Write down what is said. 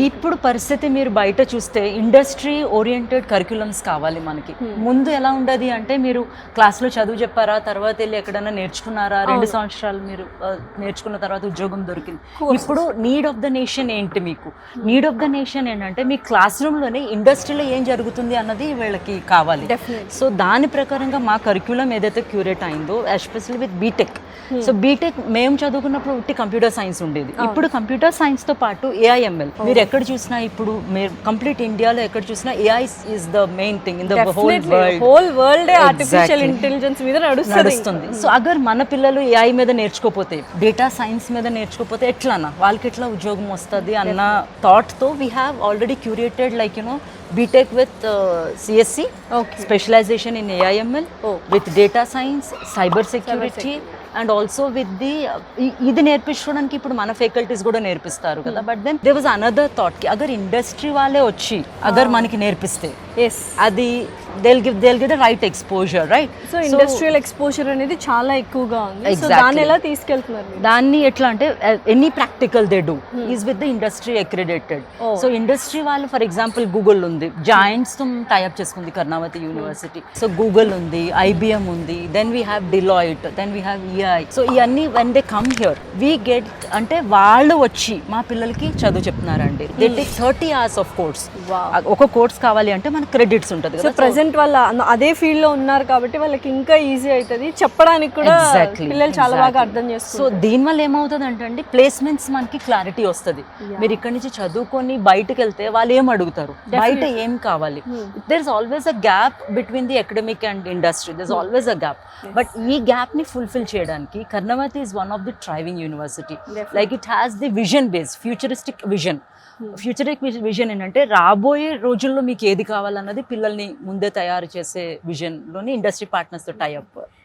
ఇప్పుడు పరిస్థితి మీరు బయట చూస్తే ఇండస్ట్రీ ఓరియంటెడ్ కరిక్యులమ్స్ కావాలి మనకి. ముందు ఎలా ఉండదు అంటే మీరు క్లాస్లో చదువు చెప్పారా, తర్వాత వెళ్ళి ఎక్కడైనా నేర్చుకున్నారా, 2 సంవత్సరాలు మీరు నేర్చుకున్న తర్వాత ఉద్యోగం దొరికింది. ఇప్పుడు నీడ్ ఆఫ్ ద నేషన్ ఏంటి? మీకు నీడ్ ఆఫ్ ద నేషన్ ఏంటంటే మీ క్లాస్ రూమ్లోనే ఇండస్ట్రీలో ఏం జరుగుతుంది అన్నది వీళ్ళకి కావాలి. సో దాని ప్రకారంగా మా కరిక్యులం ఏదైతే క్యూరేట్ అయిందో, especially with BTech. So BTech మేము చదువుకున్నప్పుడు ఉట్టి కంప్యూటర్ సైన్స్ ఉండేది. ఇప్పుడు కంప్యూటర్ సైన్స్ తో పాటు ఏఐఎంఎల్ మీరు ఎక్కడ చూసినా, ఇప్పుడు మీరు కంప్లీట్ ఇండియాలో ఎక్కడ చూసినా AI is the main thing in the whole world artificial intelligence మీద నడుస్తుంది. సో అగర్ మన పిల్లలు ఏఐ మీద నేర్చుకోపోతే, డేటా సైన్స్ మీద నేర్చుకోపోతే ఎట్లానా వాళ్ళకి ఎట్లా ఉద్యోగం వస్తుంది అన్న థాట్ తో we have already curated like BTech with CSC, specialization in AIML, with data science, cyber security, and also with the ఇది నేర్పించడానికి ఇప్పుడు మన ఫ్యాకల్టీస్ కూడా నేర్పిస్తారు కదా. But then there was another thought కి అగర్ ఇండస్ట్రీ వాళ్ళే వచ్చి అగర్ మనకి నేర్పిస్తే అది they'll give the right exposure, right? So industrial exposure అనేది చాలా ఎక్కువగా ఉంది. సో దాన్ని ఎలా తీసుకెళ్తున్నారు? దాన్ని ఎట్లా అంటే any practical they do is with the industry accredited. So industry వాళ్ళు ఫర్ ఎగ్జాంపుల్ గూగుల్ ఉంది, జాయింట్స్ తో టైఅప్ చేసుకుంది కర్ణావతి యూనివర్సిటీ. సో గూగుల్ ఉంది, IBM ఉంది, then we have Deloitte, then we have EI. So ఇవన్నీ when they come here we get అంటే వాళ్ళు వచ్చి మా పిల్లలకి చదువు చెప్తున్నారండి. They take 30 hours of course. ఒక కోర్స్ కావాలి అంటే మన క్రెడిట్స్ ఉంటుంది కదా. ప్రెసెంట్ వాళ్ళ అదే ఫీల్డ్ లో ఉన్నారు కాబట్టి వాళ్ళకి ఇంకా ఈజీ అవుతుంది చెప్పడానికి కూడా. పిల్లలు చాలా బాగా అర్థం చేస్తారు. సో దీనివల్ల ఏమవుతుంది అంటే ప్లేస్మెంట్స్ మనకి క్లారిటీ వస్తుంది. మీరు ఇక్కడ నుంచి చదువుకొని బయటకు వెళ్తే వాళ్ళు ఏం అడుగుతారు, బయట ఏం కావాలి. There is always a gap between the academic and industry. There is always a gap. But ఈ గ్యాప్ ని ఫుల్ఫిల్ చేయడానికి Karnavati is one of the thriving university. Like it has the vision base, futuristic vision. Futuristic vision ఏంటంటే రాబోయే రోజుల్లో మీకు ఏది కావాలన్నది పిల్లల్ని ముందే తయారు చేసే విజన్లోని ఇండస్ట్రీ పార్ట్నర్స్తో టైఅప్.